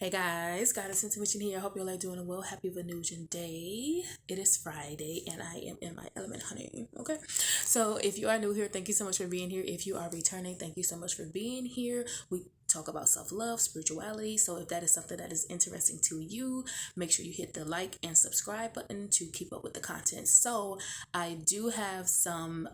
Hey guys, Goddess Intuition here. I hope you're all doing well. Happy Venusian Day. It is Friday and I am in my element, honey. Okay. So if you are new here, thank you so much for being here. If you are returning, thank you so much for being here. We talk about self-love, spirituality. So if that is something that is interesting to you, make sure you hit the like and subscribe button to keep up with the content. So I do have some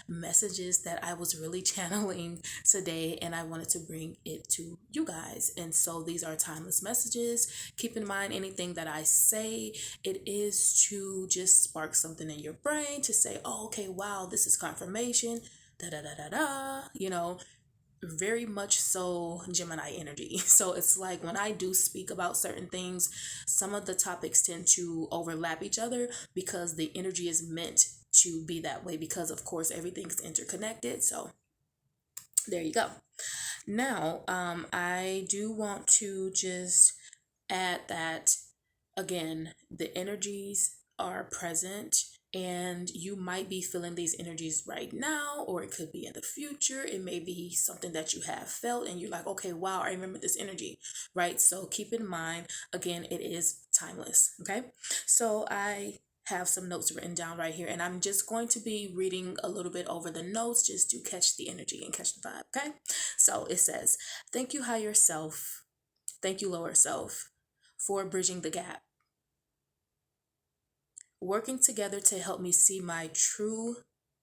messages that I was really channeling today and I wanted to bring it to you guys. And so these are timeless messages. Keep in mind anything that I say, it is to just spark something in your brain to say, oh, okay, wow, this is confirmation. Da da da da da, very much so Gemini energy. So it's like when I do speak about certain things, some of the topics tend to overlap each other because the energy is meant to be that way because of course everything's interconnected. So there you go. Now, I do want to just add that again, the energies are present and you might be feeling these energies right now, or it could be in the future. It may be something that you have felt and you're like, okay, wow, I remember this energy, right? So keep in mind, again, it is timeless, okay? So I have some notes written down right here and I'm just going to be reading a little bit over the notes just to catch the energy and catch the vibe, okay? So it says, thank you, higher self. Thank you, lower self, for bridging the gap, working together to help me see my true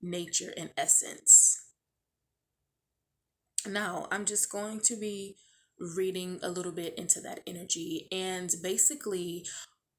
nature and essence. Now, I'm just going to be reading a little bit into that energy. And basically,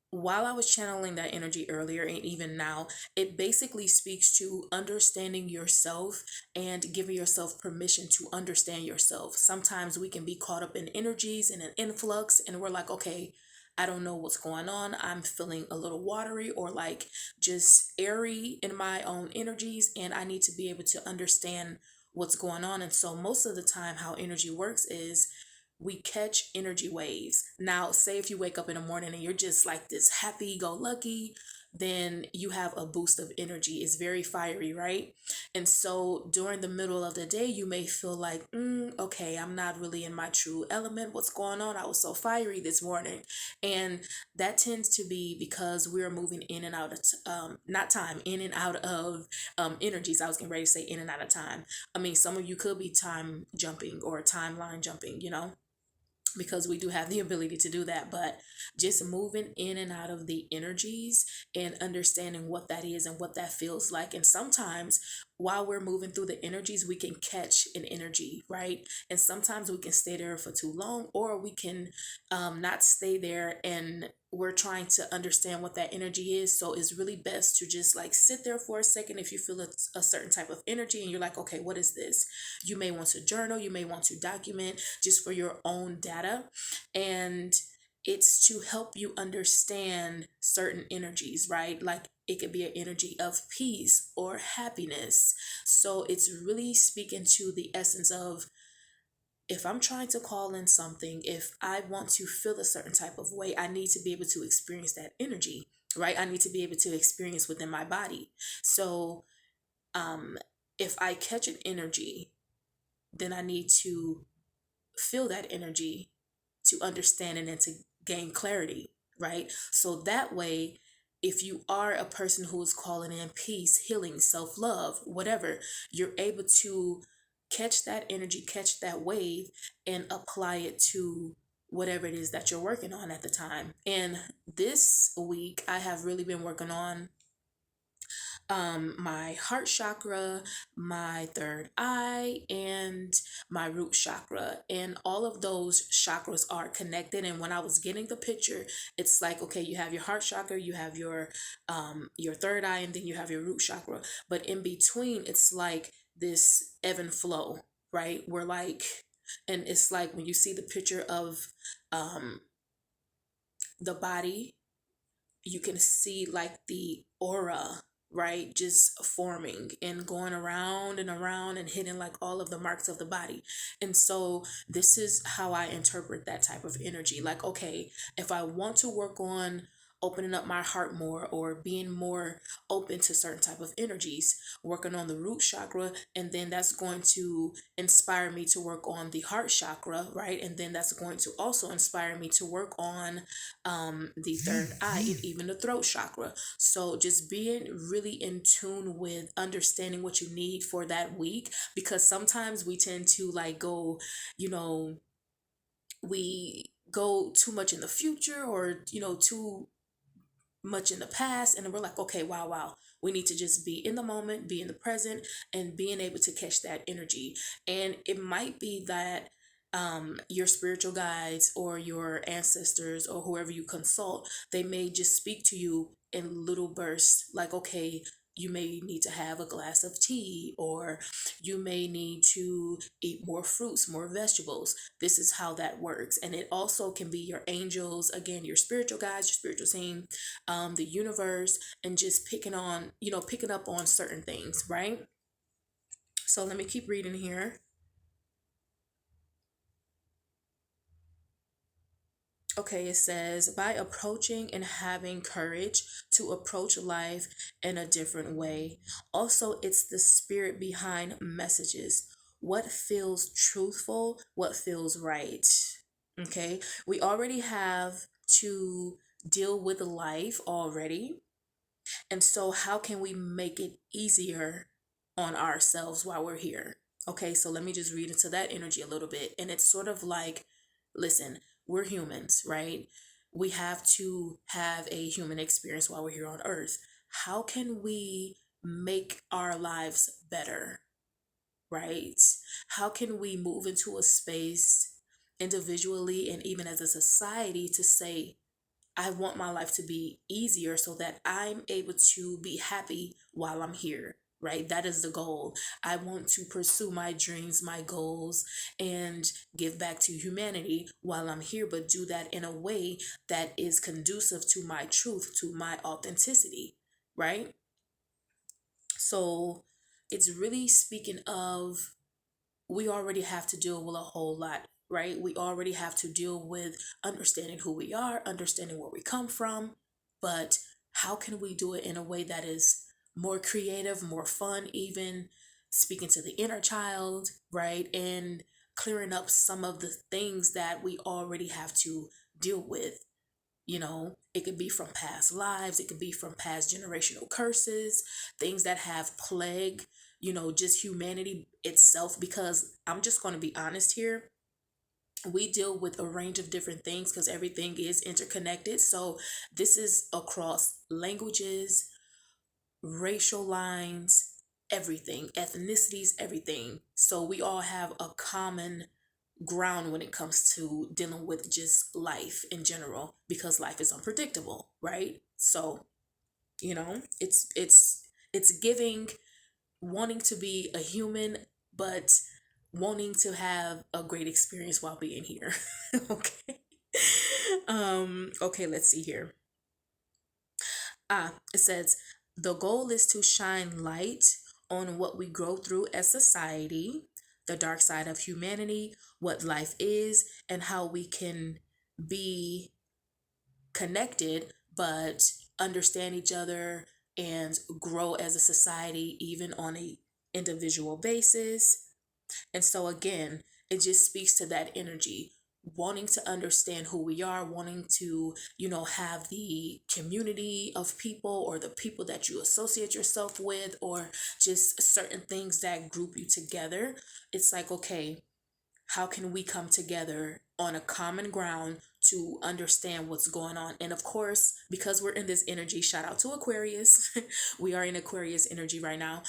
while I was channeling that energy earlier and even now, it basically speaks to understanding yourself and giving yourself permission to understand yourself. Sometimes we can be caught up in energies and an influx, and we're like, okay, I don't know what's going on. I'm feeling a little watery or like just airy in my own energies, and I need to be able to understand what's going on. And so, most of the time, how energy works is we catch energy waves. Now, say if you wake up in the morning and you're just like this happy go lucky, then you have a boost of energy. It's very fiery, right? And so during the middle of the day, you may feel like, okay, I'm not really in my true element. What's going on? I was so fiery this morning. And that tends to be because we're moving in and out of, not time, in and out of energies. I was getting ready to say in and out of time. I mean, some of you could be time jumping or timeline jumping, because we do have the ability to do that, but just moving in and out of the energies and understanding what that is and what that feels like. And sometimes while we're moving through the energies, we can catch an energy, right? And sometimes we can stay there for too long, or we can not stay there and we're trying to understand what that energy is. So it's really best to just like sit there for a second if you feel a certain type of energy and you're like, okay, what is this? You may want to journal, you may want to document just for your own data. And it's to help you understand certain energies, right? Like it could be an energy of peace or happiness. So it's really speaking to the essence of, if I'm trying to call in something, if I want to feel a certain type of way, I need to be able to experience that energy, right? I need to be able to experience within my body. So, if I catch an energy, then I need to feel that energy to understand it and to gain clarity, right? So that way, if you are a person who is calling in peace, healing, self love, whatever, you're able to catch that energy, catch that wave, and apply it to whatever it is that you're working on at the time. And this week, I have really been working on my heart chakra, my third eye, and my root chakra. And all of those chakras are connected. And when I was getting the picture, it's like, okay, you have your heart chakra, you have your third eye, and then you have your root chakra. But in between, it's like this ebb and flow, right? We're like, and it's like when you see the picture of um the body, you can see like the aura, right, just forming and going around and around and hitting like all of the marks of the body. And so this is how I interpret that type of energy. Like, okay, if I want to work on opening up my heart more or being more open to certain type of energies, working on the root chakra, and then that's going to inspire me to work on the heart chakra, right? And then that's going to also inspire me to work on the third eye and even the throat chakra. So just being really in tune with understanding what you need for that week, because sometimes we tend to like go, you know, we go too much in the future or, too much in the past, and then we're like, okay, wow, we need to just be in the moment, be in the present, and being able to catch that energy. And it might be that your spiritual guides or your ancestors or whoever you consult, they may just speak to you in little bursts, like, okay, you may need to have a glass of tea, or you may need to eat more fruits, more vegetables. This is how that works. And it also can be your angels, again, your spiritual guides, your spiritual team, the universe, and just picking up on certain things, right? So let me keep reading here. Okay, it says, by approaching and having courage to approach life in a different way. Also, it's the spirit behind messages. What feels truthful, what feels right. Okay, we already have to deal with life already. And so, how can we make it easier on ourselves while we're here? Okay, so let me just read into that energy a little bit. And it's sort of like, listen, we're humans, right? We have to have a human experience while we're here on earth. How can we make our lives better, right? How can we move into a space individually and even as a society to say, I want my life to be easier so that I'm able to be happy while I'm here, right? That is the goal. I want to pursue my dreams, my goals, and give back to humanity while I'm here, but do that in a way that is conducive to my truth, to my authenticity, right? So it's really speaking of, we already have to deal with a whole lot, right? We already have to deal with understanding who we are, understanding where we come from, but how can we do it in a way that is more creative, more fun, even speaking to the inner child, right? And clearing up some of the things that we already have to deal with. It could be from past lives, it could be from past generational curses, things that have plagued, just humanity itself. Because I'm just going to be honest here, we deal with a range of different things because everything is interconnected. So this is across languages, racial lines, everything, ethnicities, everything. So we all have a common ground when it comes to dealing with just life in general, because life is unpredictable, right? So, it's giving, wanting to be a human, but wanting to have a great experience while being here. Okay. Okay, let's see here. It says, the goal is to shine light on what we grow through as society, the dark side of humanity, what life is, and how we can be connected but understand each other and grow as a society even on a individual basis. And so again, it just speaks to that energy, wanting to understand who we are, wanting to, have the community of people or the people that you associate yourself with, or just certain things that group you together. It's like, okay, how can we come together on a common ground to understand what's going on? And of course, because we're in this energy, shout out to Aquarius. We are in Aquarius energy right now.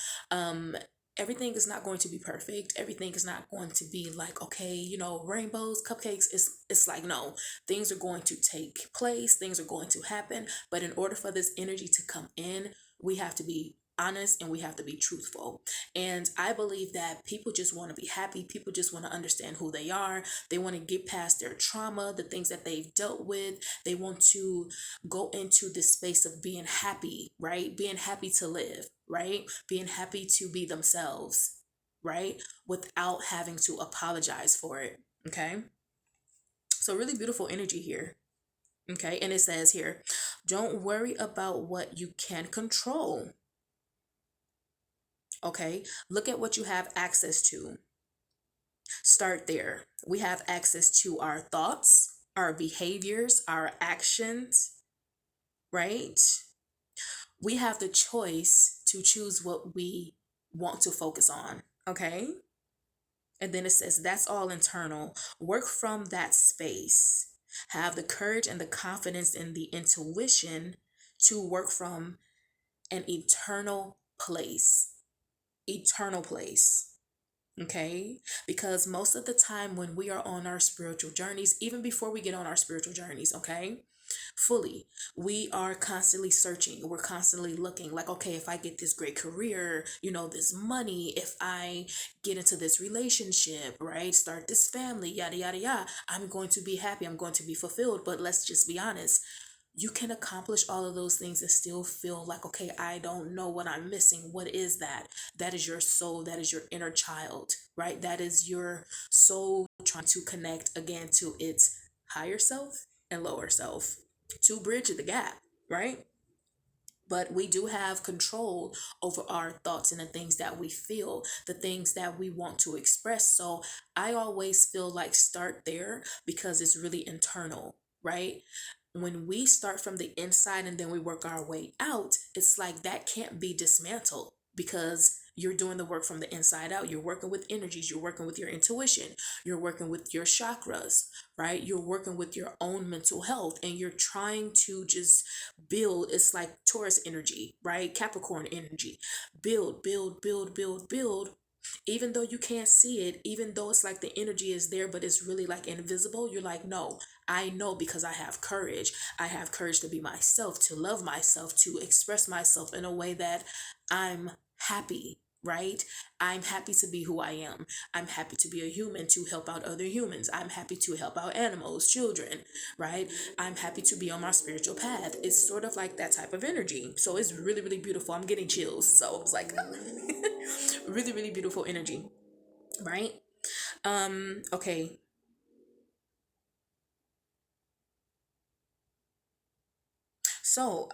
Everything is not going to be perfect. Everything is not going to be like, okay, rainbows, cupcakes. It's like, no, things are going to take place, things are going to happen. But in order for this energy to come in, we have to be honest and we have to be truthful. And I believe that people just want to be happy. People just want to understand who they are. They want to get past their trauma, the things that they've dealt with. They want to go into this space of being happy, right? Being happy to live, right? Being happy to be themselves, right? Without having to apologize for it. Okay. So really beautiful energy here. Okay. And it says here, don't worry about what you can control. Okay. Look at what you have access to. Start there. We have access to our thoughts, our behaviors, our actions, right? We have the choice to choose what we want to focus on. Okay. And then it says that's all internal. Work from that space. Have the courage and the confidence and the intuition to work from an eternal place. Eternal place. Okay? Because most of the time when we are on our spiritual journeys, even before we get on our spiritual journeys, okay? Fully, we are constantly searching, we're constantly looking like, okay, if I get this great career, this money, if I get into this relationship, right, start this family, yada yada yada, I'm going to be happy, I'm going to be fulfilled. But let's just be honest, you can accomplish all of those things and still feel like, okay, I don't know what I'm missing. What is that? That is your soul, that is your inner child, right? That is your soul trying to connect again to its higher self and lower self to bridge the gap, right? But we do have control over our thoughts and the things that we feel, the things that we want to express. So I always feel like start there because it's really internal, right? When we start from the inside and then we work our way out, it's like that can't be dismantled because you're doing the work from the inside out. You're working with energies, you're working with your intuition, you're working with your chakras, right? You're working with your own mental health and you're trying to just build. It's like Taurus energy, right? Capricorn energy. Build, build, build, build, build. Even though you can't see it, even though it's like the energy is there, but it's really like invisible, you're like, no, I know because I have courage. I have courage to be myself, to love myself, to express myself in a way that I'm happy, right? I'm happy to be who I am. I'm happy to be a human to help out other humans. I'm happy to help out animals, children, right? I'm happy to be on my spiritual path. It's sort of like that type of energy. So it's really, really beautiful. I'm getting chills. So it's like really, really beautiful energy, right? Okay. So,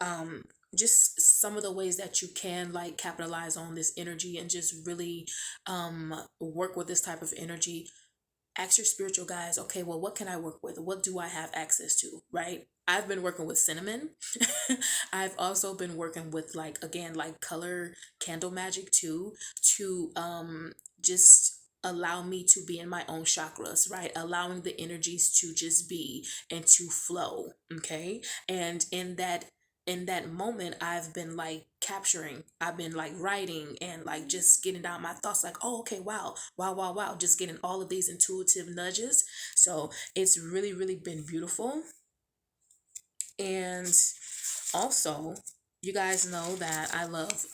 just some of the ways that you can like capitalize on this energy and just really work with this type of energy. Ask your spiritual guides, okay, well, what can I work with? What do I have access to, right? I've been working with cinnamon. I've also been working with like again like color candle magic too to just allow me to be in my own chakras, right? Allowing the energies to just be and to flow, okay? And in that moment I've been like capturing, I've been like writing and like just getting down my thoughts like, oh, okay, wow, wow, wow, wow, just getting all of these intuitive nudges. So it's really, really been beautiful. And also, you guys know that I love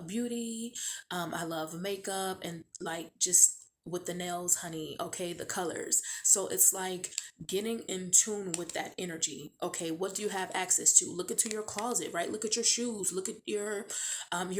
beauty. I love makeup and like just with the nails, honey, okay, the colors. So it's like getting in tune with that energy. Okay, what do you have access to? Look into your closet, right? Look at your shoes, look at your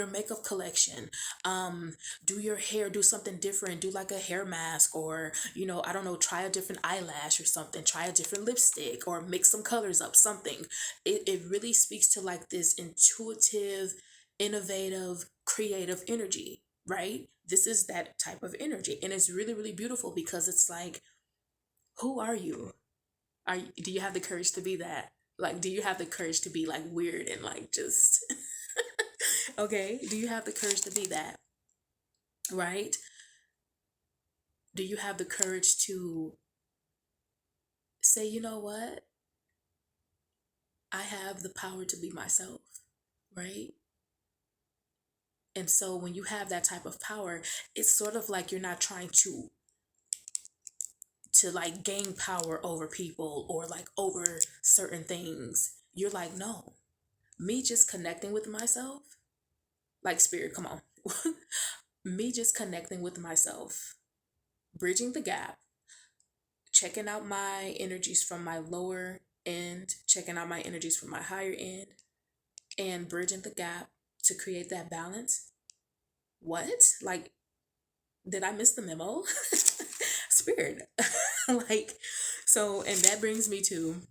makeup collection. Um do your hair, do something different, do like a hair mask or, I don't know, try a different eyelash or something, try a different lipstick or mix some colors up, something. It really speaks to like this intuitive, innovative, creative energy, right? This is that type of energy. And it's really, really beautiful because it's like, who are you? Do you have the courage to be that? Like, do you have the courage to be like weird and like just okay? Do you have the courage to be that? Right? Do you have the courage to say, you know what? I have the power to be myself, right? And so when you have that type of power, it's sort of like you're not trying to like gain power over people or like over certain things. You're like, no, me just connecting with myself, like spirit, come on. Me just connecting with myself, bridging the gap, checking out my energies from my lower end, checking out my energies from my higher end, and bridging the gap to create that balance. What? Like, did I miss the memo? Spirit. Like, so, and that brings me to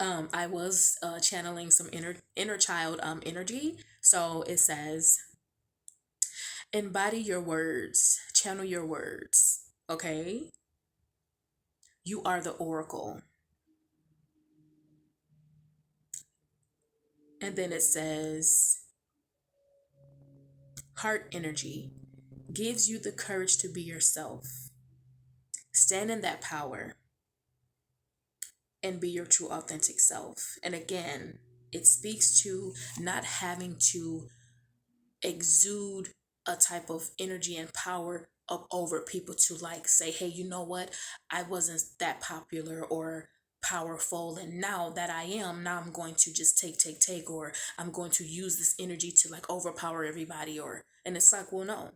I was channeling some inner child energy. So it says, embody your words, channel your words. Okay, you are the oracle. And then it says, heart energy gives you the courage to be yourself. Stand in that power and be your true authentic self. And again, it speaks to not having to exude a type of energy and power up over people to like say, hey, you know what, I wasn't that popular or powerful, and now that I am, now I'm going to just take, or I'm going to use this energy to like overpower everybody. Or and it's like, well,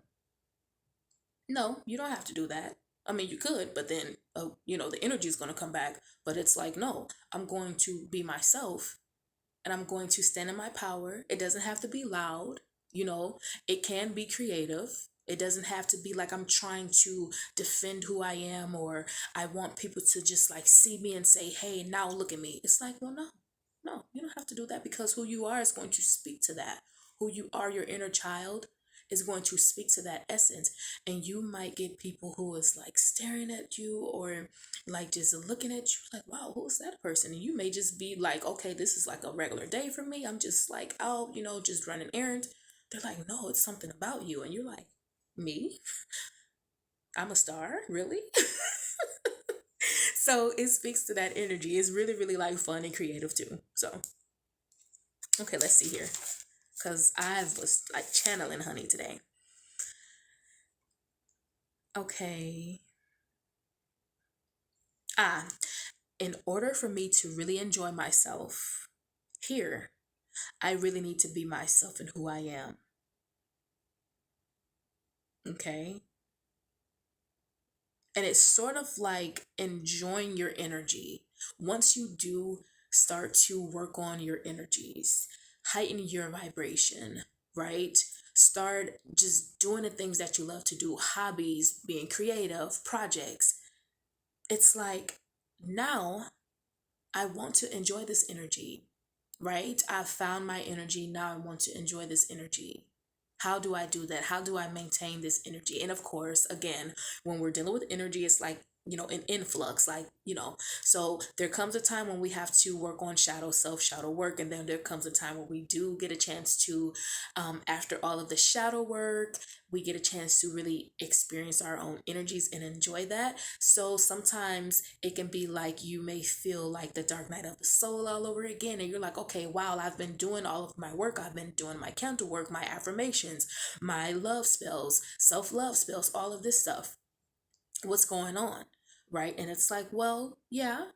no, you don't have to do that. I mean, you could, but then the energy is going to come back. But it's like, no, I'm going to be myself, and I'm going to stand in my power. It doesn't have to be loud, you know, it can be creative. It doesn't have to be like I'm trying to defend who I am, or I want people to just like see me and say, hey, now look at me. It's like, well, no, you don't have to do that, because who you are is going to speak to that. Who you are, your inner child, is going to speak to that essence. And you might get people who is like staring at you, or like just looking at you like, wow, who's that person? And you may just be like, okay, this is like a regular day for me. I'm just like out, just running errands. They're like, no, it's something about you. And you're like, me? I'm a star? Really? So it speaks to that energy. It's really, really like fun and creative too. So, okay, let's see here. Because I was like channeling honey today. Okay. Ah, in order for me to really enjoy myself here, I really need to be myself and who I am. Okay. And it's sort of like enjoying your energy. Once you do start to work on your energies, heighten your vibration, right? Start just doing the things that you love to do, hobbies, being creative, projects. It's like, now I want to enjoy this energy, right? I've found my energy. Now I want to enjoy this energy. How do I do that? How do I maintain this energy? And of course, again, when we're dealing with energy, it's like, an influx, like, so there comes a time when we have to work on shadow self, shadow work. And then there comes a time when we do get a chance to, after all of the shadow work, we get a chance to really experience our own energies and enjoy that. So sometimes it can be like you may feel like the dark night of the soul all over again. And you're like, okay, wow, I've been doing all of my work. I've been doing my candle work, my affirmations, my love spells, self-love spells, all of this stuff. What's going on? Right? And it's like, well, yeah,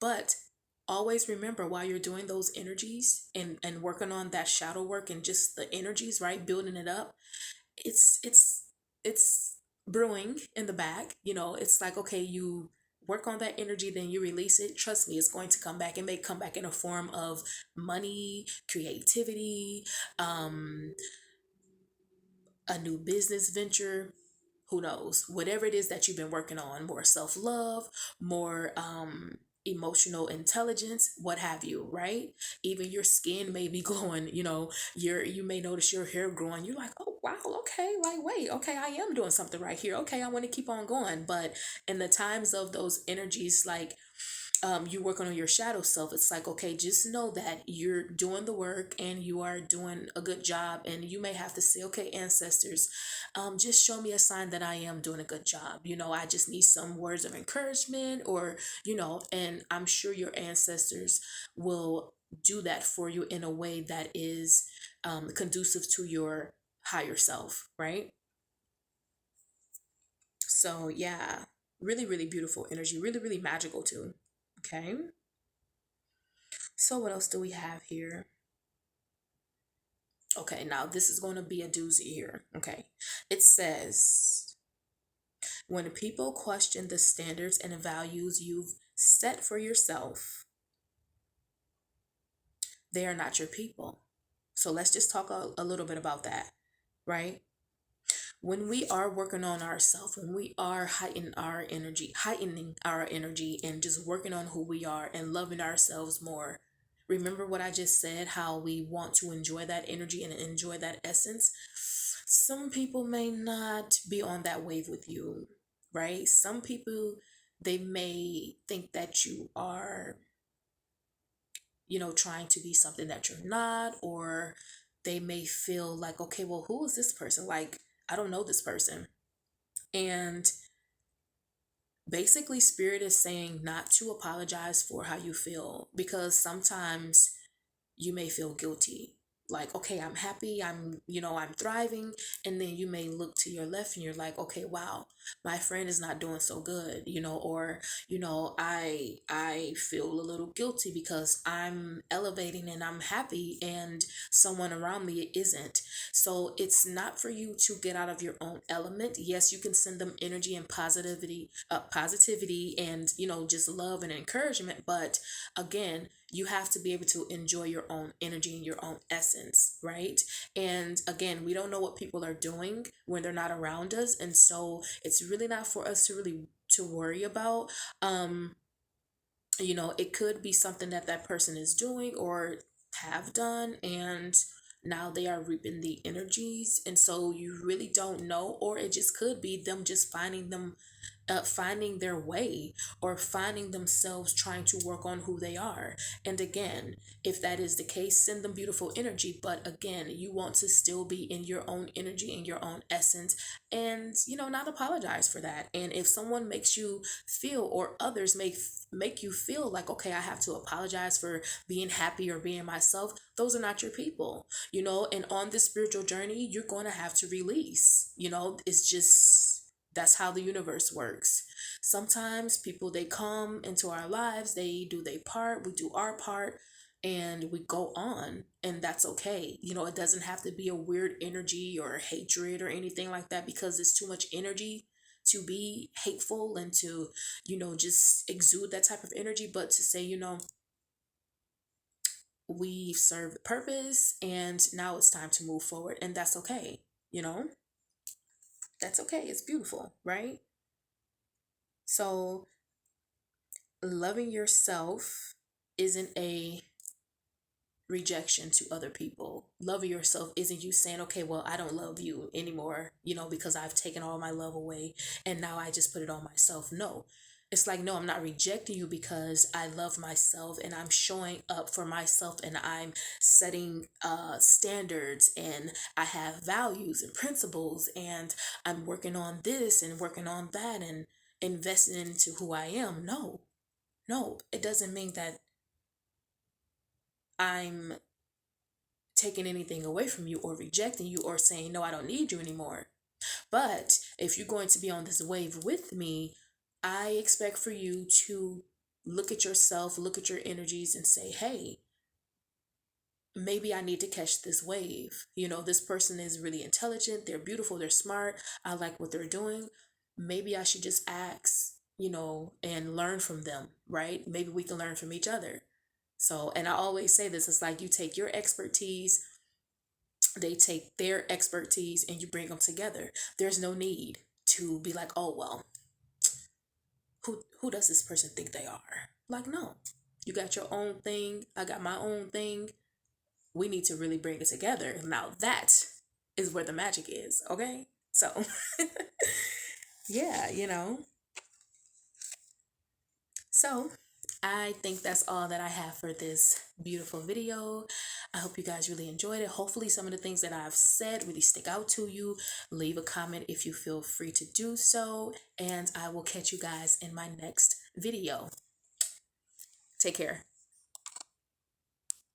but always remember, while you're doing those energies and working on that shadow work and just the energies, right? Building it up, it's brewing in the back. It's like, okay, you work on that energy, then you release it. Trust me, it's going to come back. It may come back in a form of money, creativity, um a new business venture, who knows, whatever it is that you've been working on, more self-love, more emotional intelligence, what have you, right? Even your skin may be glowing, you may notice your hair growing. You're like, oh wow, okay, like, wait, okay, I am doing something right here. Okay, I want to keep on going. But in the times of those energies, like, you working on your shadow self, it's like, okay, just know that you're doing the work and you are doing a good job. And you may have to say, okay, ancestors, just show me a sign that I am doing a good job. I just need some words of encouragement, or, and I'm sure your ancestors will do that for you in a way that is conducive to your higher self, right? So, yeah, really, really beautiful energy, really, really magical too. Okay. So what else do we have here? Okay, now this is going to be a doozy here. Okay. It says, when people question the standards and values you've set for yourself, they are not your people. So let's just talk a little bit about that, right? when we are working on ourselves, when we are heightening our energy and just working on who we are and loving ourselves more. Remember what I just said, how we want to enjoy that energy and enjoy that essence. Some people may not be on that wave with you, right? Some people, they may think that you are, trying to be something that you're not, or they may feel like, okay, well, who is this person? Like, I don't know this person. And basically, Spirit is saying not to apologize for how you feel, because sometimes you may feel guilty. Like, okay, I'm happy, I'm thriving. And then you may look to your left and you're like, okay, wow, my friend is not doing so good, or, I feel a little guilty because I'm elevating and I'm happy and someone around me isn't. So it's not for you to get out of your own element. Yes, you can send them energy and positivity and, just love and encouragement. But again, you have to be able to enjoy your own energy and your own essence, right? And again, we don't know what people are doing when they're not around us, and so it's really not for us to really to worry about. um it could be something that that person is doing or have done, and now they are reaping the energies, and so you really don't know. Or it just could be them just finding their way, or finding themselves trying to work on who they are. And again, if that is the case, send them beautiful energy. But again, you want to still be in your own energy and your own essence, and not apologize for that. And if someone makes you feel, or others make you feel like, okay, I have to apologize for being happy or being myself, those are not your people. And on this spiritual journey, you're going to have to release. It's just, that's how the universe works. Sometimes people, they come into our lives, they do their part, we do our part, and we go on, and that's okay. It doesn't have to be a weird energy or hatred or anything like that, because it's too much energy to be hateful and to, just exude that type of energy. But to say, we serve the purpose and now it's time to move forward, and that's okay. you know that's okay, it's beautiful, right? So loving yourself isn't a rejection to other people. Loving yourself isn't you saying, okay, well, I don't love you anymore, because I've taken all my love away and now I just put it on myself. No. It's like, no, I'm not rejecting you, because I love myself and I'm showing up for myself, and I'm setting standards, and I have values and principles, and I'm working on this and working on that and investing into who I am. No, no, it doesn't mean that I'm taking anything away from you or rejecting you or saying, no, I don't need you anymore. But if you're going to be on this wave with me, I expect for you to look at yourself, look at your energies, and say, hey, maybe I need to catch this wave. This person is really intelligent, they're beautiful, they're smart, I like what they're doing. Maybe I should just ask, and learn from them, right? Maybe we can learn from each other. So, and I always say this, it's like you take your expertise, they take their expertise, and you bring them together. There's no need to be like, oh, well, who does this person think they are? Like, no. You got your own thing, I got my own thing. We need to really bring it together. Now that is where the magic is, okay? So, yeah, So, I think that's all that I have for this beautiful video. I hope you guys really enjoyed it. Hopefully some of the things that I've said really stick out to you. Leave a comment if you feel free to do so, and I will catch you guys in my next video. Take care.